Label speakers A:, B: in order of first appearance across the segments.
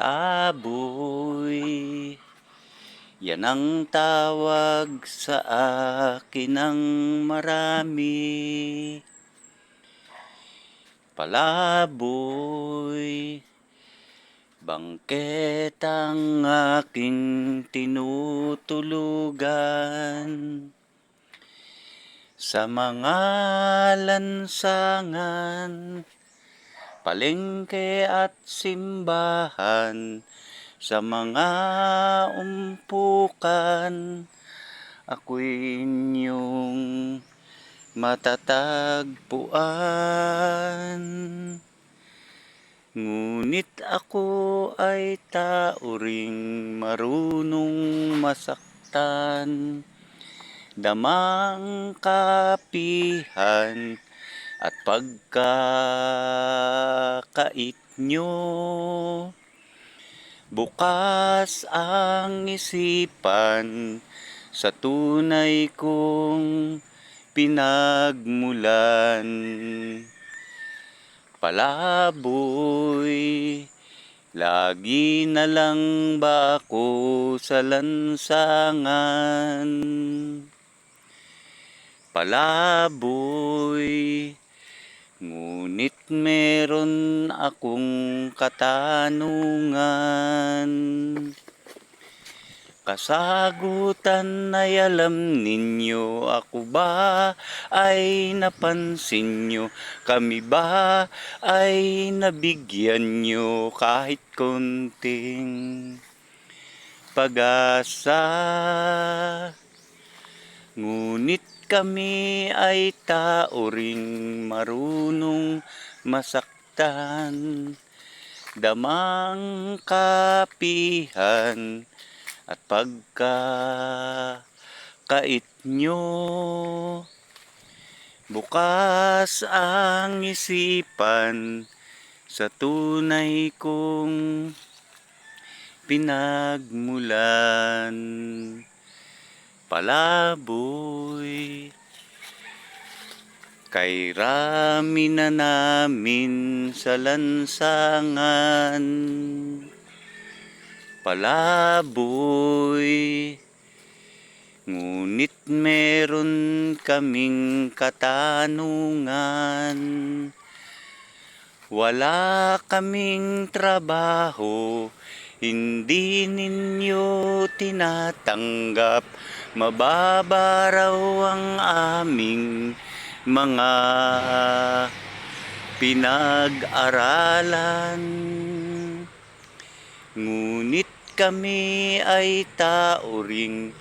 A: Palaboy, yan ang tawag sa akin ng marami. Palaboy, bangket ang aking tinutulugan. Sa mga lansangan, palengke at simbahan, sa mga umpukan, ako'y inyong matatagpuan. Ngunit ako ay tao ring marunong masaktan, damang kapihan at pagkakait nyo. Bukas ang isipan sa tunay kong pinagmulan. Palaboy, lagi na lang ba ako sa lansangan? Palaboy, ngunit meron akong katanungan. Kasagutan ay alam ninyo, ako ba ay napansin nyo? Kami ba ay nabigyan nyo kahit konting pag-asa? Ngunit kami ay tao ring marunong masaktan, damang kapihan at pagkakait nyo. Bukas ang isipan sa tunay kong pinagmulan. Palaboy, kay rami na namin sa lansangan. Palaboy, ngunit meron kaming katanungan. Wala kaming trabaho, hindi ninyo tinatanggap. Mababa raw ang aming mga pinag-aralan. Ngunit kami ay tao ring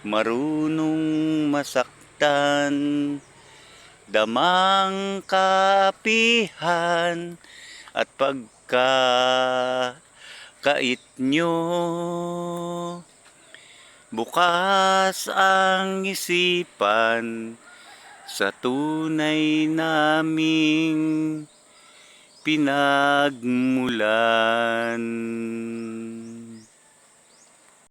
A: marunong masaktan, damang kapihan at pagkakait nyo. Bukas ang isipan sa tunay naming pinagmulan.